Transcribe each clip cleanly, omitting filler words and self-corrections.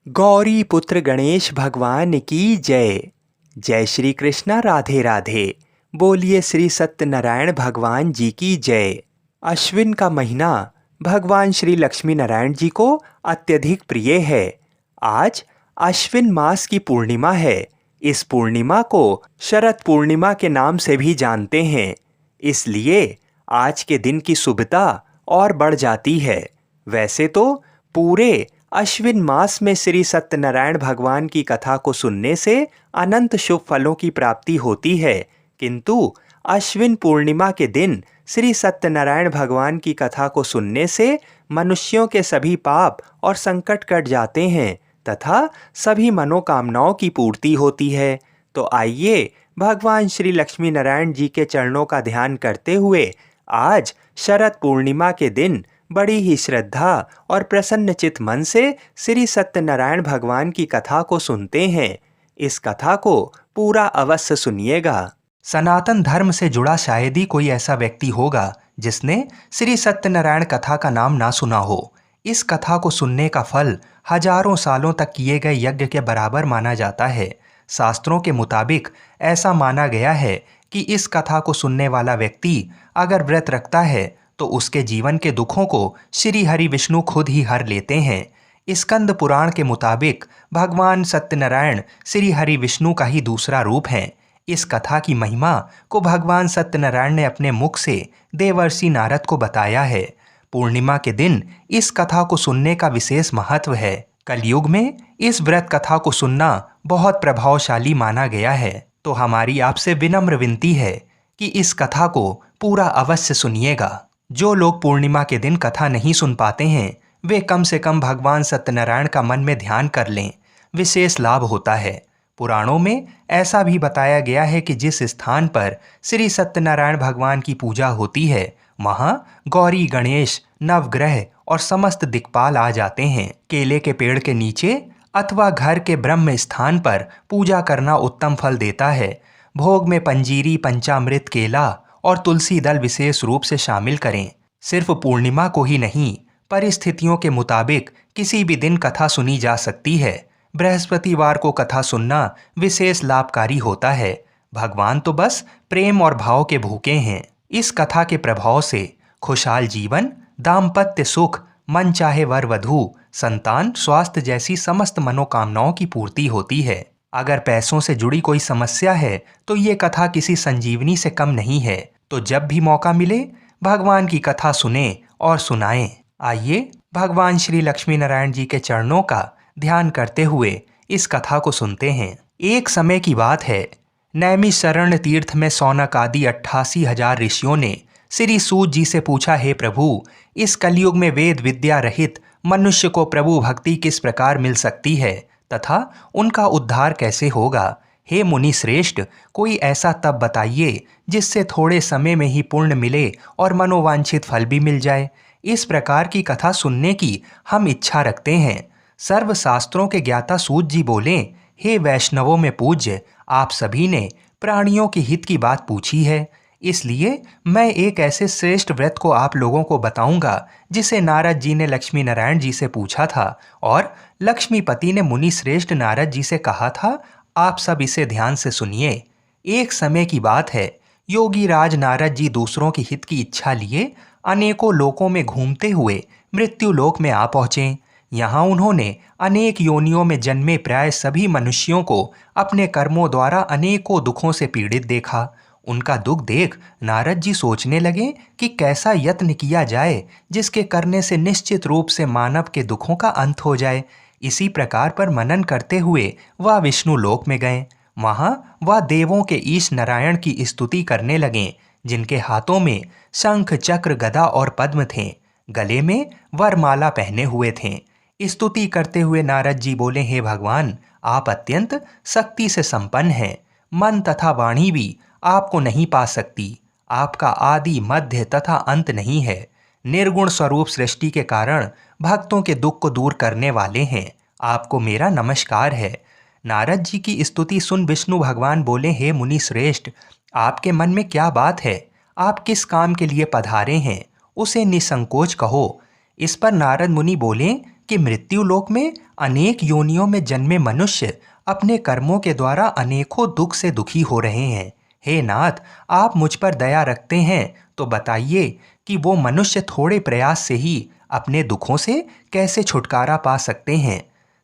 गौरी पुत्र गणेश भगवान की जय। जय श्री कृष्णा, राधे राधे। बोलिए श्री सत्यनारायण भगवान जी की जय। अश्विन का महीना भगवान श्री लक्ष्मी नारायण जी को अत्यधिक प्रिय है। आज अश्विन मास की पूर्णिमा है। इस पूर्णिमा को शरद पूर्णिमा के नाम से भी जानते हैं। इसलिए आज के दिन की शुभता और बढ़ जाती है। वैसे तो पूरे अश्विन मास में श्री सत्यनारायण भगवान की कथा को सुनने से अनंत शुभ फलों की प्राप्ति होती है, किंतु अश्विन पूर्णिमा के दिन श्री सत्यनारायण भगवान की कथा को सुनने से मनुष्यों के सभी पाप और संकट कट जाते हैं तथा सभी मनोकामनाओं की पूर्ति होती है। तो आइए भगवान श्री लक्ष्मी नारायण जी के चरणों का ध्यान करते हुए आज शरद पूर्णिमा के दिन बड़ी ही श्रद्धा और प्रसन्नचित मन से श्री सत्यनारायण भगवान की कथा को सुनते हैं। इस कथा को पूरा अवश्य सुनिएगा। सनातन धर्म से जुड़ा शायद ही कोई ऐसा व्यक्ति होगा जिसने श्री सत्यनारायण कथा का नाम ना सुना हो। इस कथा को सुनने का फल हजारों सालों तक किए गए यज्ञ के बराबर माना जाता है। शास्त्रों के मुताबिक ऐसा माना गया है कि इस कथा को सुनने वाला व्यक्ति अगर व्रत रखता है तो उसके जीवन के दुखों को श्री हरि विष्णु खुद ही हर लेते हैं। स्कंद पुराण के मुताबिक भगवान सत्यनारायण श्री हरि विष्णु का ही दूसरा रूप है। इस कथा की महिमा को भगवान सत्यनारायण ने अपने मुख से देवर्षि नारद को बताया है। पूर्णिमा के दिन इस कथा को सुनने का विशेष महत्व है। कलयुग में इस व्रत कथा को सुनना बहुत प्रभावशाली माना गया है। तो हमारी आपसे विनम्र विनती है कि इस कथा को पूरा अवश्य सुनिएगा। जो लोग पूर्णिमा के दिन कथा नहीं सुन पाते हैं वे कम से कम भगवान सत्यनारायण का मन में ध्यान कर लें, विशेष लाभ होता है। पुराणों में ऐसा भी बताया गया है कि जिस स्थान पर श्री सत्यनारायण भगवान की पूजा होती है वहाँ गौरी, गणेश, नवग्रह और समस्त दिक्पाल आ जाते हैं। केले के पेड़ के नीचे अथवा घर के ब्रह्म स्थान पर पूजा करना उत्तम फल देता है। भोग में पंजीरी, पंचामृत, केला और तुलसी दल विशेष रूप से शामिल करें। सिर्फ पूर्णिमा को ही नहीं, परिस्थितियों के मुताबिक किसी भी दिन कथा सुनी जा सकती है। बृहस्पतिवार को कथा सुनना विशेष लाभकारी होता है। भगवान तो बस प्रेम और भाव के भूखे हैं। इस कथा के प्रभाव से खुशहाल जीवन, दाम्पत्य सुख, मन चाहे वर वधू, संतान, स्वास्थ्य जैसी समस्त मनोकामनाओं की पूर्ति होती है। अगर पैसों से जुड़ी कोई समस्या है तो ये कथा किसी संजीवनी से कम नहीं है। तो जब भी मौका मिले भगवान की कथा सुने और सुनाएं। आइए भगवान श्री लक्ष्मी नारायण जी के चरणों का ध्यान करते हुए इस कथा को सुनते हैं। एक समय की बात है, नैमिषारण्य तीर्थ में सौनक आदि 88,000 ऋषियों ने श्री सूत जी से पूछा, हे प्रभु, इस कलयुग में वेद विद्या रहित मनुष्य को प्रभु भक्ति किस प्रकार मिल सकती है तथा उनका उद्धार कैसे होगा। हे मुनि श्रेष्ठ, कोई ऐसा तप बताइए जिससे थोड़े समय में ही पुण्य मिले और मनोवांछित फल भी मिल जाए। इस प्रकार की कथा सुनने की हम इच्छा रखते हैं। सर्व शास्त्रों के ज्ञाता सूत जी बोले, हे वैष्णवों में पूज्य, आप सभी ने प्राणियों के हित की बात पूछी है, इसलिए मैं एक ऐसे श्रेष्ठ व्रत को आप लोगों को बताऊंगा जिसे नारद जी ने लक्ष्मी नारायण जी से पूछा था और लक्ष्मीपति ने मुनि श्रेष्ठ नारद जी से कहा था, आप सब इसे ध्यान से सुनिए। एक समय की बात है, योगी राज नारद जी दूसरों के हित की इच्छा लिए अनेकों लोकों में घूमते हुए मृत्यु लोक में आ पहुंचे। यहाँ उन्होंने अनेक योनियों में जन्मे प्राय सभी मनुष्यों को अपने कर्मों द्वारा अनेकों दुखों से पीड़ित देखा। उनका दुख देख नारद जी सोचने लगे कि कैसा यत्न किया जाए जिसके करने से निश्चित रूप से मानव के दुखों का अंत हो जाए। इसी प्रकार पर मनन करते हुए वह विष्णु लोक में गए। वहाँ वह देवों के ईश नारायण की स्तुति करने लगे, जिनके हाथों में शंख, चक्र, गदा और पद्म थे। गले में वरमाला पहने हुए थे। स्तुति करते हुए नारद जी बोले, हे भगवान, आप अत्यंत शक्ति से संपन्न हैं। मन तथा वाणी भी आपको नहीं पा सकती। आपका आदि, मध्य तथा अंत नहीं है। निर्गुण स्वरूप सृष्टि के कारण भक्तों के दुख को दूर करने वाले हैं। आपको मेरा नमस्कार है। नारद जी की स्तुति सुन विष्णु भगवान बोले, हे मुनि श्रेष्ठ, आपके मन में क्या बात है? आप किस काम के लिए पधारे हैं? उसे निसंकोच कहो। इस पर नारद मुनि बोले, कि मृत्यु लोक में अनेक योनियों में जन्मे मनुष्य अपने कर्मों के द्वारा अनेकों दुख से दुखी हो रहे हैं। हे नाथ, आप मुझ पर दया रखते हैं तो बताइए कि वो मनुष्य थोड़े प्रयास से ही अपने दुखों से कैसे छुटकारा पा सकते हैं।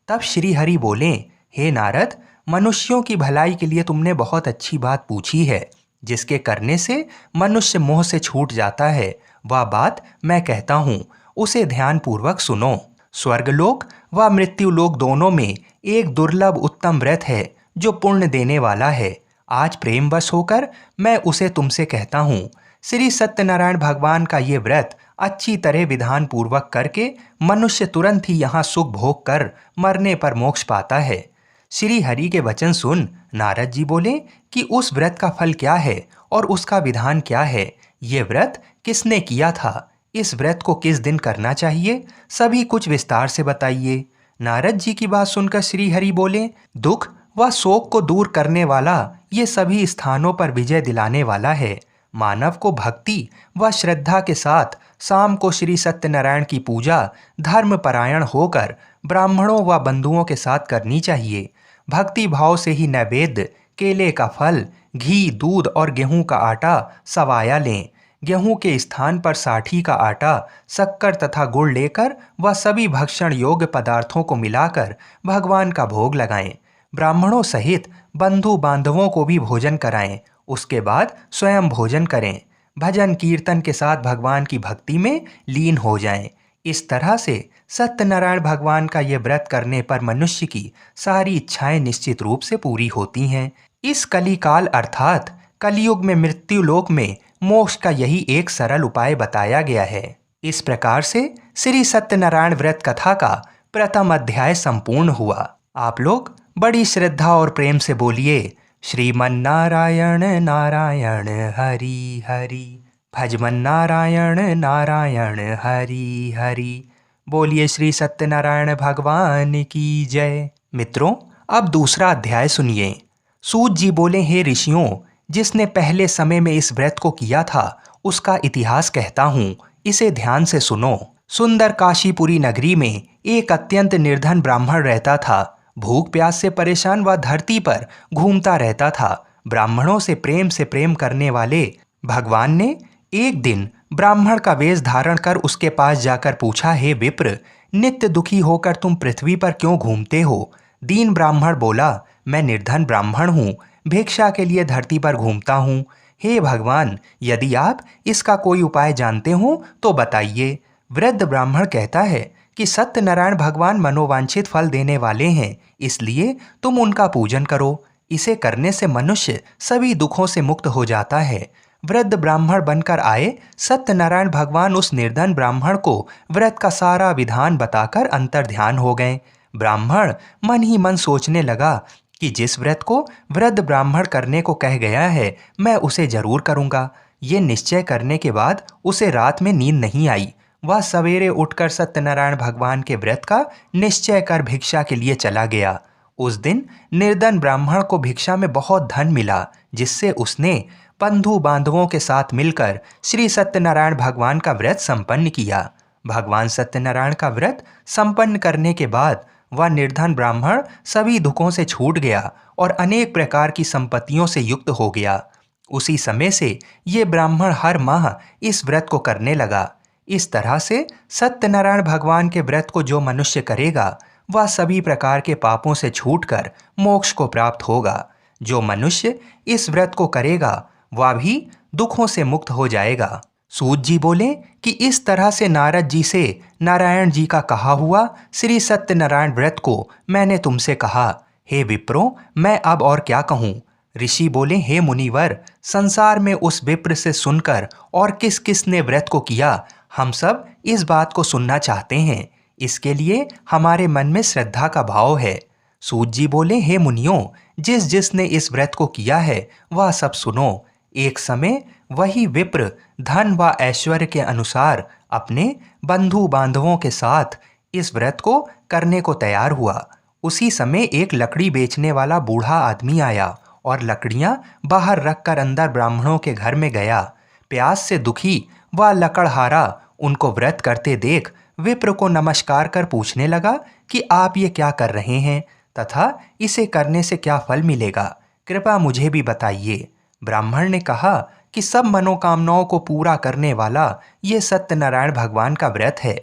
तब श्री हरि बोले, हे नारद, मनुष्यों की भलाई के लिए तुमने बहुत अच्छी बात पूछी है। जिसके करने से मनुष्य मोह से छूट जाता है, वह बात मैं कहता हूँ, उसे ध्यानपूर्वक सुनो। स्वर्गलोक व मृत्युलोक दोनों में एक दुर्लभ उत्तम व्रत है जो पुण्य देने वाला है। आज प्रेमवश होकर मैं उसे तुमसे कहता हूँ। श्री सत्यनारायण भगवान का ये व्रत अच्छी तरह विधान पूर्वक करके मनुष्य तुरंत ही यहाँ सुख भोग कर मरने पर मोक्ष पाता है। श्री हरि के वचन सुन नारद जी बोले कि उस व्रत का फल क्या है और उसका विधान क्या है, ये व्रत किसने किया था, इस व्रत को किस दिन करना चाहिए, सभी कुछ विस्तार से बताइए। नारद जी की बात सुनकर श्री हरि बोले, दुख व शोक को दूर करने वाला, ये सभी स्थानों पर विजय दिलाने वाला है। मानव को भक्ति व श्रद्धा के साथ शाम को श्री सत्यनारायण की पूजा धर्मपरायण होकर ब्राह्मणों व बंधुओं के साथ करनी चाहिए। भक्ति भाव से ही नैवेद्य, केले का फल, घी, दूध और गेहूं का आटा सवाया लें। गेहूं के स्थान पर साठी का आटा, शक्कर तथा गुड़ लेकर वह सभी भक्षण योग्य पदार्थों को मिलाकर भगवान का भोग लगाएं। ब्राह्मणों सहित बंधु बांधवों को भी भोजन कराएं। उसके बाद स्वयं भोजन करें। भजन कीर्तन के साथ भगवान की भक्ति में लीन हो जाएं। इस तरह से सत्यनारायण भगवान का ये व्रत करने पर मनुष्य की सारी इच्छाएं निश्चित रूप से पूरी होती हैं। इस कलिकाल अर्थात कलयुग में मृत्यु लोक में मोक्ष का यही एक सरल उपाय बताया गया है। इस प्रकार से श्री सत्यनारायण व्रत कथा का प्रथम अध्याय संपूर्ण हुआ। आप लोग बड़ी श्रद्धा और प्रेम से बोलिए, श्रीमन्नारायण नारायण हरि हरि, भजमन्नारायण नारायण हरि हरि। बोलिए श्री सत्यनारायण भगवान की जय। मित्रों, अब दूसरा अध्याय सुनिए। सूत जी बोले, हे ऋषियों, जिसने पहले समय में इस व्रत को किया था उसका इतिहास कहता हूँ, इसे ध्यान से सुनो। सुंदर काशीपुरी नगरी में एक अत्यंत निर्धन ब्राह्मण रहता था। भूख प्यास से परेशान वह धरती पर घूमता रहता था। ब्राह्मणों से प्रेम करने वाले भगवान ने एक दिन ब्राह्मण का वेश धारण कर उसके पास जाकर पूछा, हे विप्र, नित्य दुखी होकर तुम पृथ्वी पर क्यों घूमते हो? दीन ब्राह्मण बोला, मैं निर्धन ब्राह्मण हूँ, भिक्षा के लिए धरती पर घूमता हूँ। हे भगवान, यदि आप इसका कोई उपाय जानते हो तो बताइए। वृद्ध ब्राह्मण कहता है कि सत्यनारायण भगवान मनोवांछित फल देने वाले हैं, इसलिए तुम उनका पूजन करो। इसे करने से मनुष्य सभी दुखों से मुक्त हो जाता है। वृद्ध ब्राह्मण बनकर आए सत्यनारायण भगवान उस निर्धन ब्राह्मण को व्रत का सारा विधान बताकर अंतर ध्यान हो गए। ब्राह्मण मन ही मन सोचने लगा कि जिस व्रत को वृद्ध ब्राह्मण करने को कह गया है, मैं उसे जरूर करूँगा। ये निश्चय करने के बाद उसे रात में नींद नहीं आई। वह सवेरे उठकर सत्यनारायण भगवान के व्रत का निश्चय कर भिक्षा के लिए चला गया। उस दिन निर्धन ब्राह्मण को भिक्षा में बहुत धन मिला, जिससे उसने बंधु बांधवों के साथ मिलकर श्री सत्यनारायण भगवान का व्रत संपन्न किया। भगवान सत्यनारायण का व्रत संपन्न करने के बाद वह निर्धन ब्राह्मण सभी दुखों से छूट गया और अनेक प्रकार की संपत्तियों से युक्त हो गया। उसी समय से ये ब्राह्मण हर माह इस व्रत को करने लगा। इस तरह से सत्यनारायण भगवान के व्रत को जो मनुष्य करेगा वह सभी प्रकार के पापों से छूटकर मोक्ष को प्राप्त होगा। जो मनुष्य इस व्रत को करेगा वह भी दुखों से मुक्त हो जाएगा। सूत जी बोले कि इस तरह से नारद जी से नारायण जी का कहा हुआ श्री सत्यनारायण व्रत को मैंने तुमसे कहा। हे विप्रो, मैं अब और क्या कहूँ? ऋषि बोले, हे मुनिवर, संसार में उस विप्र से सुनकर और किस किस ने व्रत को किया, हम सब इस बात को सुनना चाहते हैं। इसके लिए हमारे मन में श्रद्धा का भाव है। सूत जी बोले, हे मुनियों, जिस जिसने इस व्रत को किया है वह सब सुनो। एक समय वही विप्र धन व ऐश्वर्य के अनुसार अपने बंधु बांधवों के साथ इस व्रत को करने को तैयार हुआ। उसी समय एक लकड़ी बेचने वाला बूढ़ा आदमी आया और लकड़ियां बाहर रखकर अंदर ब्राह्मणों के घर में गया। प्यास से दुखी व लकड़हारा उनको व्रत करते देख विप्र को नमस्कार कर पूछने लगा कि आप ये क्या कर रहे हैं तथा इसे करने से क्या फल मिलेगा, कृपया मुझे भी बताइए। ब्राह्मण ने कहा कि सब मनोकामनाओं को पूरा करने वाला ये सत्यनारायण भगवान का व्रत है।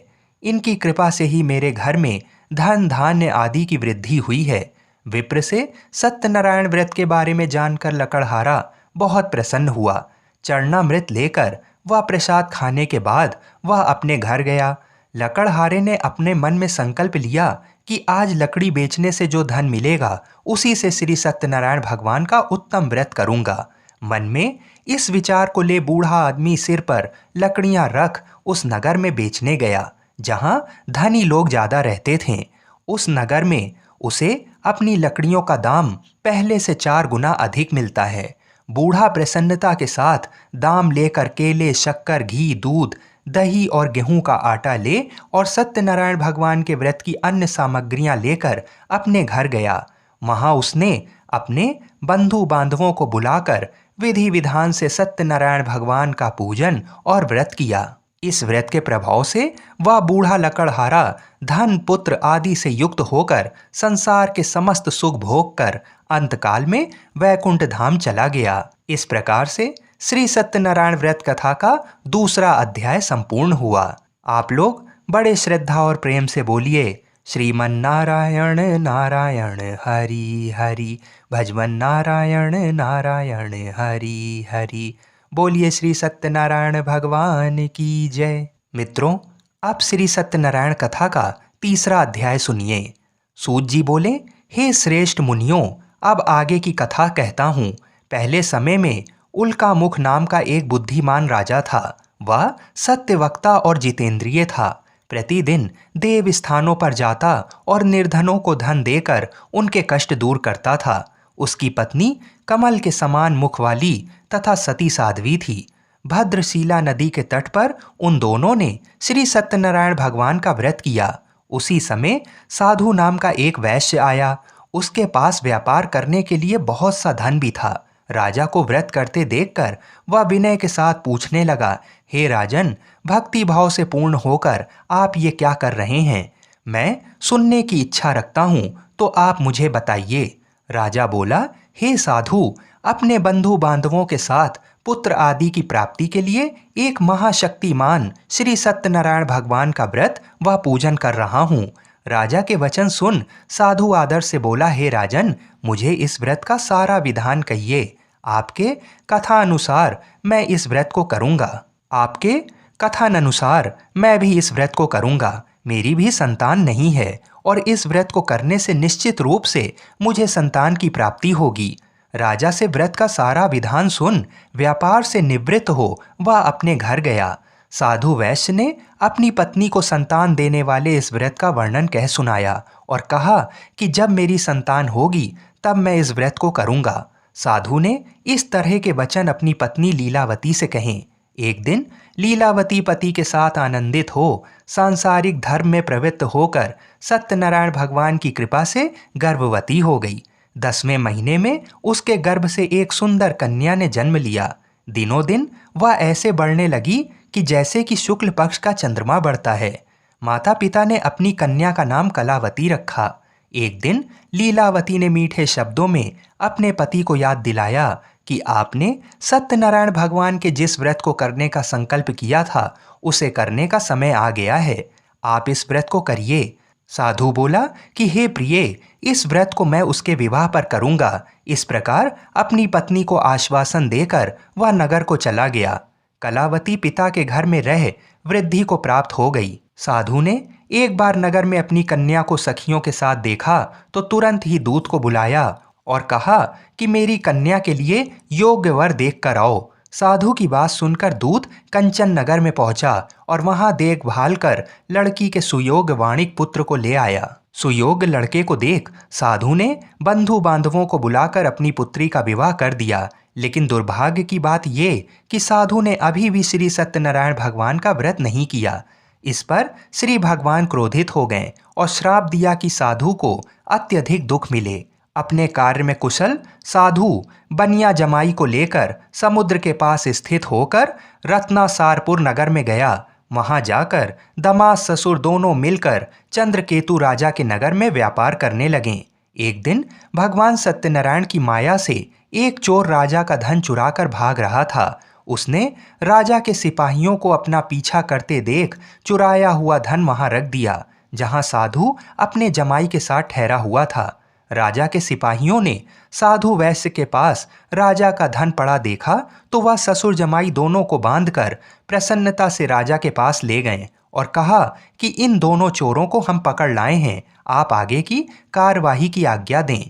इनकी कृपा से ही मेरे घर में धन धान्य आदि की वृद्धि हुई है। विप्र से सत्यनारायण व्रत के बारे में जानकर लकड़हारा बहुत प्रसन्न हुआ। चरणामृत लेकर वह प्रसाद खाने के बाद वह अपने घर गया। लकड़हारे ने अपने मन में संकल्प लिया कि आज लकड़ी बेचने से जो धन मिलेगा उसी से श्री सत्यनारायण भगवान का उत्तम व्रत करूंगा। मन में इस विचार को ले बूढ़ा आदमी सिर पर लकड़ियां रख उस नगर में बेचने गया जहां धनी लोग ज्यादा रहते थे। उस नगर में उसे अपनी लकड़ियों का दाम पहले से 4 गुना अधिक मिलता है। बूढ़ा प्रसन्नता के साथ दाम लेकर केले, शक्कर, घी, दूध, दही और गेहूं का आटा ले और सत्यनारायण भगवान के व्रत की अन्य सामग्रियां लेकर अपने घर गया। वहां उसने अपने बंधु बांधवों को बुलाकर विधि विधान से सत्यनारायण भगवान का पूजन और व्रत किया। इस व्रत के प्रभाव से वह बूढ़ा लकड़हारा धन, पुत्र आदि से युक्त होकर संसार के समस्त सुख भोग कर अंतकाल में वैकुंठ धाम चला गया। इस प्रकार से श्री सत्यनारायण व्रत कथा का दूसरा अध्याय संपूर्ण हुआ। आप लोग बड़े श्रद्धा और प्रेम से बोलिए, श्रीमन नारायण नारायण हरि हरि, भजवन नारायण नारायण हरि हरि। बोलिए श्री सत्यनारायण भगवान की जय। मित्रों, अब श्री सत्यनारायण कथा का तीसरा अध्याय सुनिए। सूत जी बोले, हे श्रेष्ठ मुनियों, अब आगे की कथा कहता हूँ। पहले समय में उल्कामुख नाम का एक बुद्धिमान राजा था। वह सत्यवक्ता और जितेंद्रिय था। प्रतिदिन देव स्थानों पर जाता और निर्धनों को धन देकर उनके कष्ट दूर करता था। उसकी पत्नी कमल के समान मुख वाली तथा सती साध्वी थी। भद्रशिला नदी के तट पर उन दोनों ने श्री सत्यनारायण भगवान का व्रत किया। उसी समय साधु नाम का एक वैश्य आया। उसके पास व्यापार करने के लिए बहुत सा धन भी था। राजा को व्रत करते देखकर वह विनय के साथ पूछने लगा, हे राजन, भक्ति भाव से पूर्ण होकर आप ये क्या कर रहे हैं? मैं सुनने की इच्छा रखता हूँ, तो आप मुझे बताइए। राजा बोला, हे साधु, अपने बंधु बांधवों के साथ पुत्र आदि की प्राप्ति के लिए एक महाशक्तिमान श्री सत्यनारायण भगवान का व्रत व पूजन कर रहा हूँ। राजा के वचन सुन साधु आदर से बोला, हे राजन, मुझे इस व्रत का सारा विधान कहिए। आपके कथानुसार मैं इस व्रत को करूँगा। आपके कथानुसार मैं भी इस व्रत को करूँगा। मेरी भी संतान नहीं है और इस व्रत को करने से निश्चित रूप से मुझे संतान की प्राप्ति होगी। राजा से व्रत का सारा विधान सुन व्यापार से निवृत्त हो वह अपने घर गया। साधु वैश्य ने अपनी पत्नी को संतान देने वाले इस व्रत का वर्णन कह सुनाया और कहा कि जब मेरी संतान होगी तब मैं इस व्रत को करूँगा। साधु ने इस तरह के वचन अपनी पत्नी लीलावती से कहे। एक दिन लीलावती पति के साथ आनंदित हो सांसारिक धर्म में प्रवृत्त होकर सत्यनारायण भगवान की कृपा से गर्भवती हो गई। 10वें महीने में उसके गर्भ से एक सुंदर कन्या ने जन्म लिया। दिनों दिन वह ऐसे बढ़ने लगी कि जैसे कि शुक्ल पक्ष का चंद्रमा बढ़ता है। माता पिता ने अपनी कन्या का नाम कलावती रखा। एक दिन लीलावती ने मीठे शब्दों में अपने पति को याद दिलाया कि आपने सत्यनारायण भगवान के जिस व्रत को करने का संकल्प किया था उसे करने का समय आ गया है। आप इस व्रत को करिए। साधु बोला कि हे प्रिय, इस व्रत को मैं उसके विवाह पर करूंगा। इस प्रकार अपनी पत्नी को आश्वासन देकर वह नगर को चला गया। कलावती पिता के घर में रह वृद्धि को प्राप्त हो गई। साधु ने एक बार नगर में अपनी कन्या को सखियों के साथ देखा तो तुरंत ही दूत को बुलाया और कहा कि मेरी कन्या के लिए योग्य वर देख कर आओ। साधु की बात सुनकर दूत कंचन नगर में पहुंचा और वहां देखभाल कर लड़की के सुयोग्य वाणिक पुत्र को ले आया। सुयोग्य लड़के को देख साधु ने बंधु बांधवों को बुलाकर अपनी पुत्री का विवाह कर दिया। लेकिन दुर्भाग्य की बात ये कि साधु ने अभी भी श्री सत्यनारायण भगवान का व्रत नहीं किया। इस पर श्री भगवान क्रोधित हो गए और श्राप दिया कि साधु को अत्यधिक दुख मिले। अपने कार्य में कुशल साधु बनिया जमाई को लेकर समुद्र के पास स्थित होकर रत्नासारपुर नगर में गया। वहां जाकर दामाद ससुर दोनों मिलकर चंद्रकेतु राजा के नगर में व्यापार करने लगे। एक दिन भगवान सत्यनारायण की माया से एक चोर राजा का धन चुराकर भाग रहा था। उसने राजा के सिपाहियों को अपना पीछा करते देख चुराया हुआ धन वहां रख दिया, जहां साधु अपने जमाई के साथ ठहरा हुआ था। राजा के सिपाहियों ने साधु वैश्य के पास राजा का धन पड़ा देखा तो वह ससुर जमाई दोनों को बांधकर प्रसन्नता से राजा के पास ले गए और कहा कि इन दोनों चोरों को हम पकड़ लाए हैं, आप आगे की कार्यवाही की आज्ञा दें।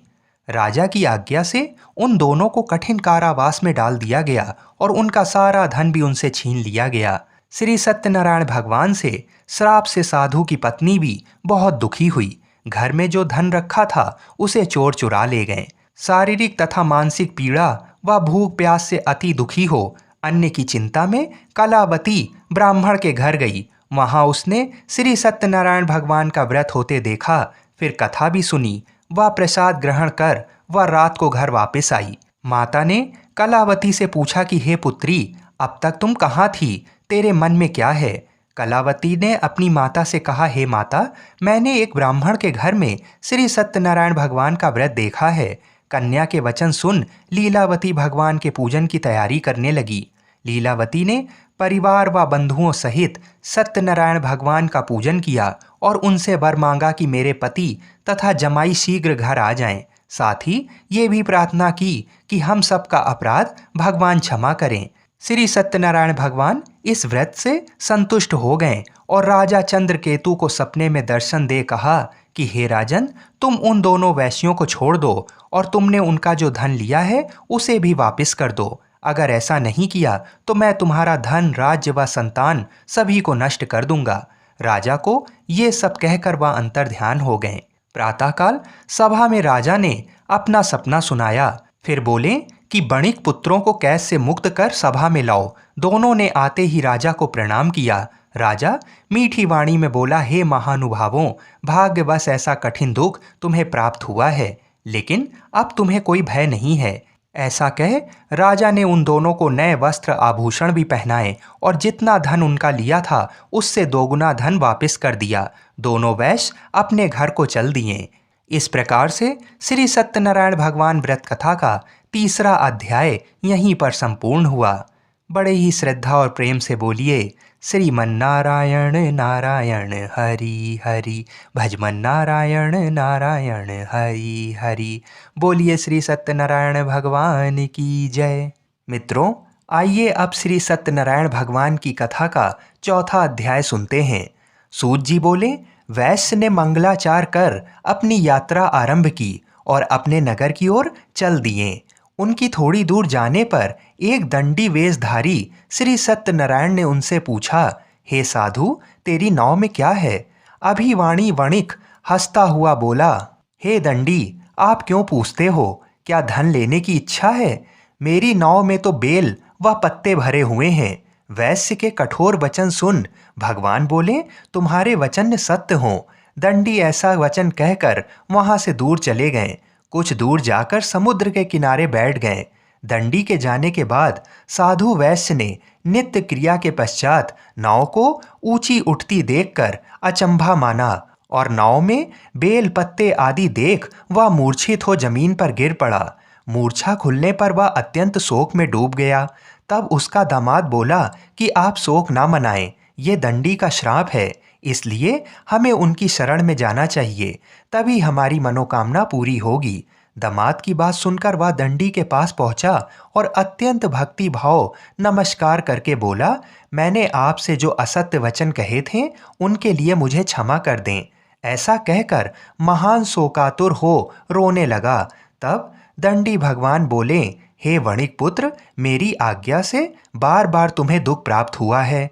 राजा की आज्ञा से उन दोनों को कठिन कारावास में डाल दिया गया और उनका सारा धन भी उनसे छीन लिया गया। श्री सत्यनारायण भगवान से श्राप से साधु की पत्नी भी बहुत दुखी हुई। घर में जो धन रखा था उसे चोर चुरा ले गए। शारीरिक तथा मानसिक पीड़ा व भूख प्यास से अति दुखी हो अन्न की चिंता में कलावती ब्राह्मण के घर गई। वहां उसने श्री सत्यनारायण भगवान का व्रत होते देखा, फिर कथा भी सुनी। वह प्रसाद ग्रहण कर वह रात को घर वापस आई। माता ने कलावती से पूछा कि हे पुत्री, अब तक तुम कहाँ थी, तेरे मन में क्या है? कलावती ने अपनी माता से कहा, हे माता, मैंने एक ब्राह्मण के घर में श्री सत्यनारायण भगवान का व्रत देखा है। कन्या के वचन सुन लीलावती भगवान के पूजन की तैयारी करने लगी। लीलावती ने परिवार व बंधुओं सहित सत्यनारायण भगवान का पूजन किया और उनसे वर मांगा कि मेरे पति तथा जमाई शीघ्र घर आ जाएं। साथ ही ये भी प्रार्थना की कि हम सबका अपराध भगवान क्षमा करें। श्री सत्यनारायण भगवान इस व्रत से संतुष्ट हो गए और राजा चंद्रकेतु को सपने में दर्शन दे कहा कि हे राजन, तुम उन दोनों वैश्यों को छोड़ दो और तुमने उनका जो धन लिया है उसे भी वापस कर दो। अगर ऐसा नहीं किया तो मैं तुम्हारा धन, राज्य व संतान सभी को नष्ट कर दूंगा। राजा को ये सब कहकर वह अंतर्ध्यान हो गए। प्रातःकाल सभा में राजा ने अपना सपना सुनाया। फिर बोले कि बणिक पुत्रों को कैद से मुक्त कर सभा में लाओ। दोनों ने आते ही राजा को प्रणाम किया। राजा मीठी वाणी में बोला, हे महानुभावों, भाग्यवश ऐसा कठिन दुख तुम्हें प्राप्त हुआ है, लेकिन अब तुम्हें कोई भय नहीं है। ऐसा कह राजा ने उन दोनों को नए वस्त्र आभूषण भी पहनाए और जितना धन उनका लिया था उससे दोगुना धन वापस कर दिया। दोनों वैश्य अपने घर को चल दिए। इस प्रकार से श्री सत्यनारायण भगवान व्रत कथा का तीसरा अध्याय यहीं पर संपूर्ण हुआ। बड़े ही श्रद्धा और प्रेम से बोलिए, श्रीमन्नारायण नारायण हरि हरि, भजमन नारायण नारायण हरि हरि। बोलिए श्री सत्यनारायण भगवान की जय। मित्रों, आइए अब श्री सत्यनारायण भगवान की कथा का चौथा अध्याय सुनते हैं। सूत जी बोले, वैश्य ने मंगलाचार कर अपनी यात्रा आरंभ की और अपने नगर की ओर चल दिए। उनकी थोड़ी दूर जाने पर एक दंडी वेशधारी श्री सत्यनारायण ने उनसे पूछा, हे साधु, तेरी नाव में क्या है? अभिवाणी वणिक हंसता हुआ बोला, हे दंडी, आप क्यों पूछते हो? क्या धन लेने की इच्छा है? मेरी नाव में तो बेल व पत्ते भरे हुए हैं। वैश्य के कठोर वचन सुन भगवान बोले, तुम्हारे वचन सत्य हों। दंडी ऐसा वचन कहकर वहां से दूर चले गए। कुछ दूर जाकर समुद्र के किनारे बैठ गए। दंडी के जाने के बाद साधु वैश्य ने नित्य क्रिया के पश्चात नाव को ऊंची उठती देखकर अचंभा माना और नाव में बेल पत्ते आदि देख वह मूर्छित हो जमीन पर गिर पड़ा। मूर्छा खुलने पर वह अत्यंत शोक में डूब गया। तब उसका दामाद बोला कि आप शोक ना मनाएं, ये दंडी का श्राप है, इसलिए हमें उनकी शरण में जाना चाहिए, तभी हमारी मनोकामना पूरी होगी। दामाद की बात सुनकर वह दंडी के पास पहुंचा और अत्यंत भक्ति भाव नमस्कार करके बोला, मैंने आपसे जो असत्य वचन कहे थे उनके लिए मुझे क्षमा कर दें। ऐसा कहकर महान शोकातुर हो रोने लगा। तब दंडी भगवान बोले, हे वणिक पुत्र, मेरी आज्ञा से बार बार तुम्हें दुख प्राप्त हुआ है।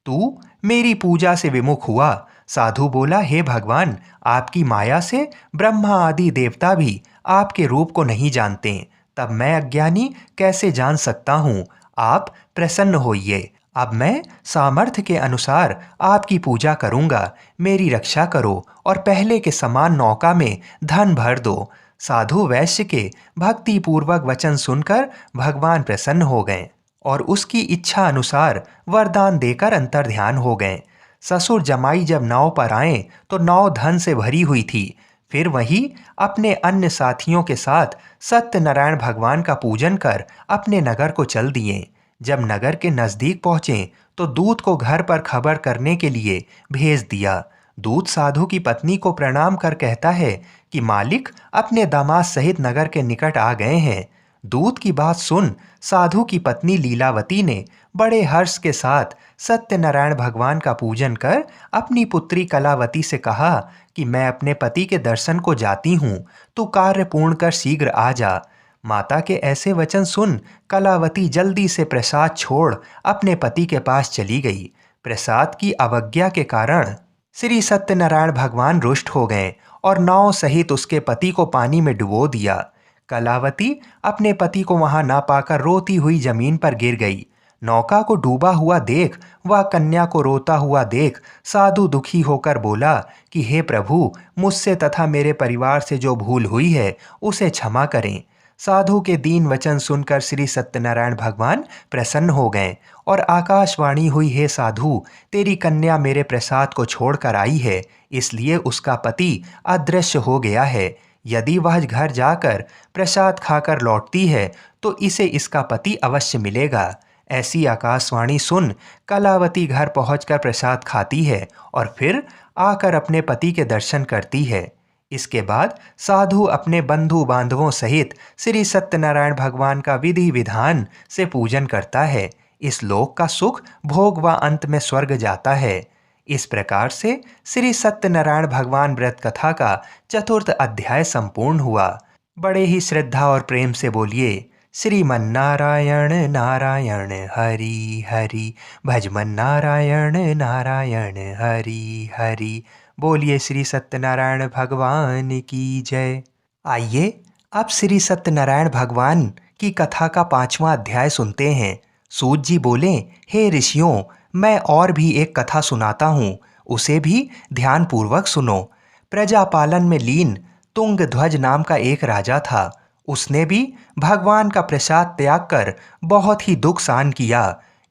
तू मेरी पूजा से विमुख हुआ। साधु बोला, हे भगवान, आपकी माया से ब्रह्मा आदि देवता भी आपके रूप को नहीं जानते, तब मैं अज्ञानी कैसे जान सकता हूँ? आप प्रसन्न होइए। अब मैं सामर्थ्य के अनुसार आपकी पूजा करूँगा। मेरी रक्षा करो और पहले के समान नौका में धन भर दो। साधु वैश्य के भक्ति पूर्वक वचन सुनकर भगवान प्रसन्न हो गए और उसकी इच्छा अनुसार वरदान देकर अंतर्ध्यान हो गए। ससुर जमाई जब नाव पर आए तो नाव धन से भरी हुई थी। फिर वही अपने अन्य साथियों के साथ सत्यनारायण भगवान का पूजन कर अपने नगर को चल दिए। जब नगर के नजदीक पहुंचे तो दूत को घर पर खबर करने के लिए भेज दिया। दूत साधु की पत्नी को प्रणाम कर कहता है कि मालिक अपने दामाद सहित नगर के निकट आ गए हैं। दूत की बात सुन साधु की पत्नी लीलावती ने बड़े हर्ष के साथ सत्यनारायण भगवान का पूजन कर अपनी पुत्री कलावती से कहा कि मैं अपने पति के दर्शन को जाती हूँ, तू कार्य पूर्ण कर शीघ्र आ जा। माता के ऐसे वचन सुन कलावती जल्दी से प्रसाद छोड़ अपने पति के पास चली गई। प्रसाद की अवज्ञा के कारण श्री सत्यनारायण भगवान रुष्ट हो गए और नाव सहित उसके पति को पानी में डुबो दिया। कलावती अपने पति को वहां ना पाकर रोती हुई जमीन पर गिर गई। नौका को डूबा हुआ देख वह कन्या को रोता हुआ देख साधु दुखी होकर बोला कि हे प्रभु, मुझसे तथा मेरे परिवार से जो भूल हुई है उसे क्षमा करें। साधु के दीन वचन सुनकर श्री सत्यनारायण भगवान प्रसन्न हो गए और आकाशवाणी हुई, हे साधु, तेरी कन्या मेरे प्रसाद को छोड़कर आई है, इसलिए उसका पति अदृश्य हो गया है। यदि वह घर जाकर प्रसाद खाकर लौटती है तो इसे इसका पति अवश्य मिलेगा। ऐसी आकाशवाणी सुन कलावती घर पहुंचकर प्रसाद खाती है और फिर आकर अपने पति के दर्शन करती है। इसके बाद साधु अपने बंधु बांधवों सहित श्री सत्यनारायण भगवान का विधि विधान से पूजन करता है। इस लोक का सुख भोग व अंत में स्वर्ग जाता है। इस प्रकार से श्री सत्यनारायण भगवान व्रत कथा का चतुर्थ अध्याय संपूर्ण हुआ। बड़े ही श्रद्धा और प्रेम से बोलिए, श्रीमन्नारायण नारायण हरि हरि, भजमन नारायण नारायण हरि हरि। बोलिए श्री सत्यनारायण भगवान की जय। आइए अब श्री सत्यनारायण भगवान की कथा का 5वां अध्याय सुनते हैं। सूत जी बोले, हे ऋषियों, मैं और भी एक कथा सुनाता हूँ, उसे भी ध्यानपूर्वक सुनो। प्रजापालन में लीन तुंगध्वज नाम का एक राजा था। उसने भी भगवान का प्रसाद त्याग कर बहुत ही दुख सहन किया।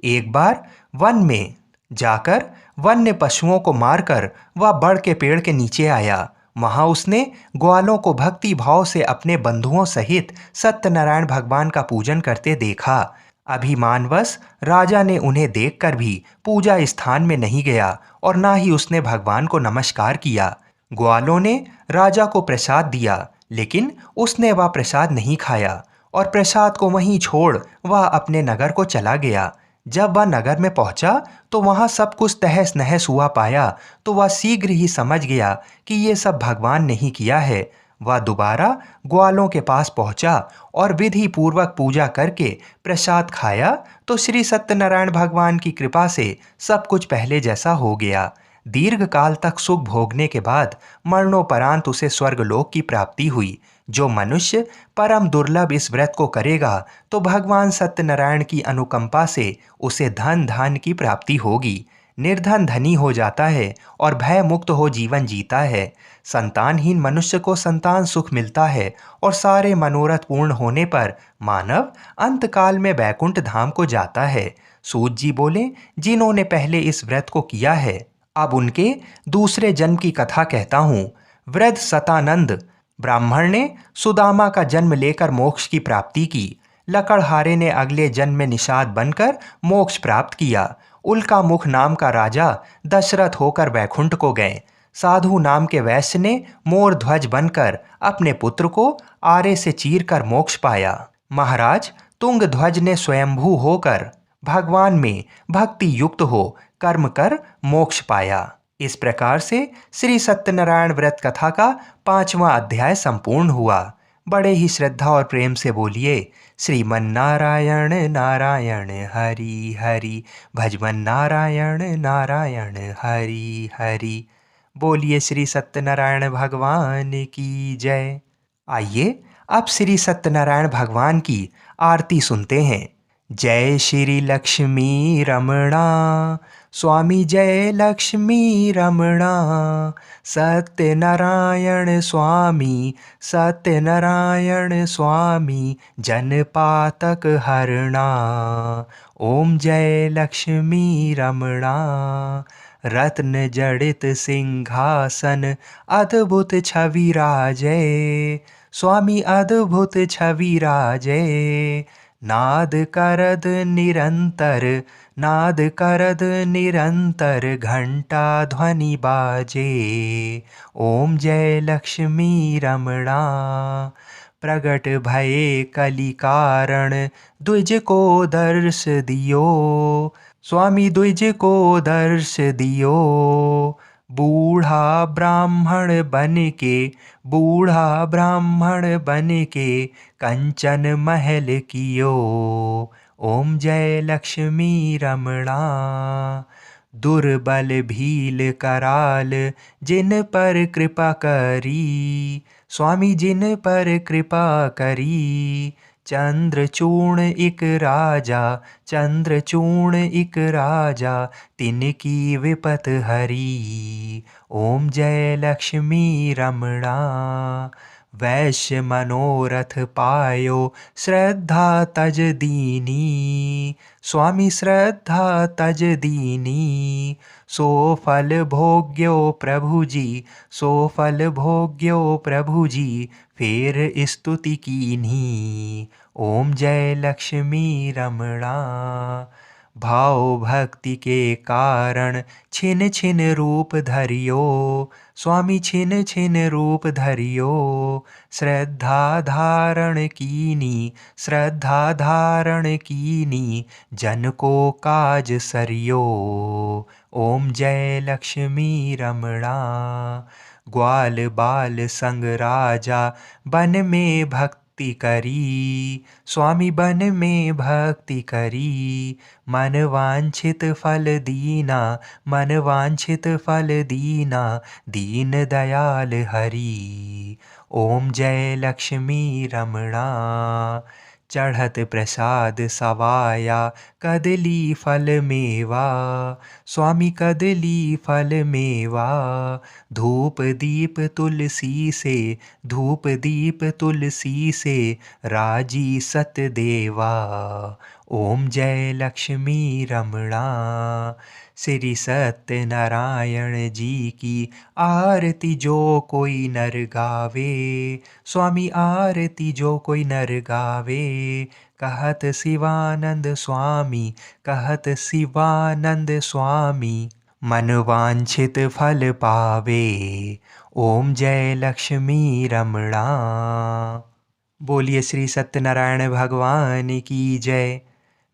एक बार वन में जाकर वन्य पशुओं को मारकर वह बड़ के पेड़ के नीचे आया। वहां उसने ग्वालों को भक्ति भाव से अपने बंधुओं सहित सत्यनारायण भगवान का पूजन करते देखा। अभिमानवश राजा ने उन्हें देखकर भी पूजा स्थान में नहीं गया और ना ही उसने भगवान को नमस्कार किया। ग्वालों ने राजा को प्रसाद दिया, लेकिन उसने वह प्रसाद नहीं खाया और प्रसाद को वहीं छोड़ वह अपने नगर को चला गया। जब वह नगर में पहुंचा तो वहां सब कुछ तहस नहस हुआ पाया तो वह शीघ्र ही समझ गया कि ये सब भगवान ने ही किया है। वह दोबारा ग्वालों के पास पहुंचा और विधि पूर्वक पूजा करके प्रसाद खाया तो श्री सत्यनारायण भगवान की कृपा से सब कुछ पहले जैसा हो गया। दीर्घ काल तक सुख भोगने के बाद मरणोपरांत उसे स्वर्गलोक की प्राप्ति हुई। जो मनुष्य परम दुर्लभ इस व्रत को करेगा तो भगवान सत्यनारायण की अनुकंपा से उसे धन धान्य की प्राप्ति होगी। निर्धन धनी हो जाता है और भय मुक्त हो जीवन जीता है। संतानहीन मनुष्य को संतान सुख मिलता है और सारे मनोरथ पूर्ण होने पर मानव अंतकाल में बैकुंठ धाम को जाता है। सूत जी बोले, जिन्होंने पहले इस व्रत को किया है अब उनके दूसरे जन्म की कथा कहता हूँ। वृद्ध सतानंद ब्राह्मण ने सुदामा का जन्म लेकर मोक्ष की प्राप्ति की। लकड़हारे ने अगले जन्म में निषाद बनकर मोक्ष प्राप्त किया। उल्का मुख नाम का राजा दशरथ होकर वैकुंठ को गए। साधु नाम के वैश्य ने मोर ध्वज बनकर अपने पुत्र को आरे से चीर कर मोक्ष पाया। महाराज तुंगध्वज ने स्वयंभू होकर भगवान में भक्ति युक्त हो कर्म कर मोक्ष पाया। इस प्रकार से श्री सत्यनारायण व्रत कथा का 5वां अध्याय संपूर्ण हुआ। बड़े ही श्रद्धा और प्रेम से बोलिए, श्रीमन्नारायण नारायण हरि हरि, भजमन नारायण नारायण हरि हरि। बोलिए श्री सत्यनारायण भगवान की जय। आइए अब श्री सत्यनारायण भगवान की आरती सुनते हैं। जय श्री लक्ष्मी रमणा स्वामी जय लक्ष्मी रमणा, सत्यनारायण स्वामी, सत्यनारायण स्वामी, जनपातक हरणा। ओम जय लक्ष्मी रमणा। रत्न जड़ित सिंहासन, अद्भुत छवि राजे, स्वामी अद्भुत छवि राजे। नाद करद निरंतर, नाद करद निरंतर, घंटा ध्वनि बाजे। ओम जय लक्ष्मी रमणा। प्रगट भये कलि कारण, द्विज को दर्श दियो, स्वामी द्विज को दर्श दियो। बूढ़ा ब्राह्मण बन के, बूढ़ा ब्राह्मण बन के, कंचन महल कियो। ओम जय लक्ष्मी रमणा। दुर्बल भील कराल, जिन पर कृपा करी, स्वामी जिन पर कृपा करी। चंद्रचूर्ण इक राजा, चंद्रचूर्ण इक राजा, तिनकी विपत हरी। ओम जय लक्ष्मी रमणा। वैश्य मनोरथ पायो, श्रद्धा तज दीनी, स्वामी श्रद्धा तज दीनी। सो फल भोग्यो प्रभु जी, सो फल भोग्यो प्रभु जी, फेर स्तुति कीन्ही। ओम जय लक्ष्मी रमणा। भाव भक्ति के कारण, छिन छिन रूप धरियो, स्वामी छिन छिन रूप धरियो। श्रद्धा धारण कीनी, श्रद्धा धारण कीनी, जन को काज सरियो। ओम जय लक्ष्मी रमणा। ग्वाल बाल संग राजा, बन में भक्ति करी, स्वामी बन में भक्ति करी। मन वांछित फल दीना, मन वांछित फल दीना, दीन दयाल हरि। ओम जय लक्ष्मी रमणा। चढ़त प्रसाद सवाया, कदली फल मेवा, स्वामी कदली फल मेवा। धूप दीप तुलसी से, धूप दीप तुलसी से, राजी सतदेवा। ओम जय लक्ष्मी रमणा। श्री सत्यनारायण जी की आरती जो कोई नर गावे, स्वामी आरती जो कोई नर गावे। कहत शिवानंद स्वामी, कहत शिवानंद स्वामी, मन वांछित फल पावे। ओम जय लक्ष्मी रमणा। बोलिए श्री सत्यनारायण भगवान की जय।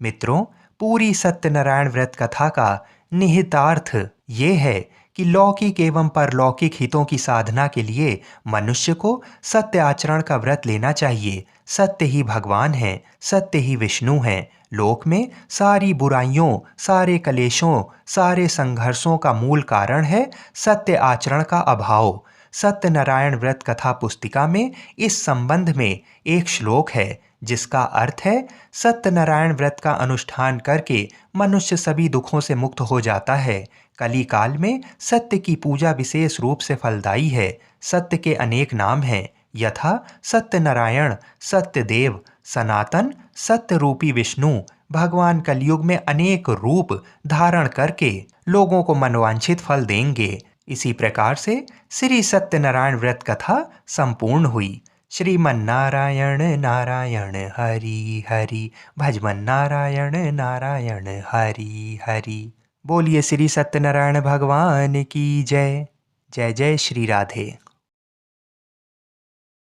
मित्रों, पूरी सत्यनारायण व्रत कथा का निहितार्थ ये है कि लौकिक एवं परलौकिक हितों की साधना के लिए मनुष्य को सत्य आचरण का व्रत लेना चाहिए। सत्य ही भगवान है, सत्य ही विष्णु है। लोक में सारी बुराइयों, सारे कलेशों, सारे संघर्षों का मूल कारण है सत्य आचरण का अभाव। सत्यनारायण व्रत कथा पुस्तिका में इस संबंध में एक श्लोक है जिसका अर्थ है, सत्यनारायण व्रत का अनुष्ठान करके मनुष्य सभी दुखों से मुक्त हो जाता है। कली काल में सत्य की पूजा विशेष रूप से फलदायी है। सत्य के अनेक नाम हैं, यथा सत्यनारायण, सत्यदेव, सनातन, सत्य रूपी विष्णु। भगवान कलयुग में अनेक रूप धारण करके लोगों को मनवांछित फल देंगे। इसी प्रकार से श्री सत्यनारायण व्रत कथा संपूर्ण हुई। श्रीमन नारायण नारायण हरि हरि, भजमन नारायण नारायण हरि हरि। बोलिए श्री सत्यनारायण भगवान की जय। जय जय श्री राधे।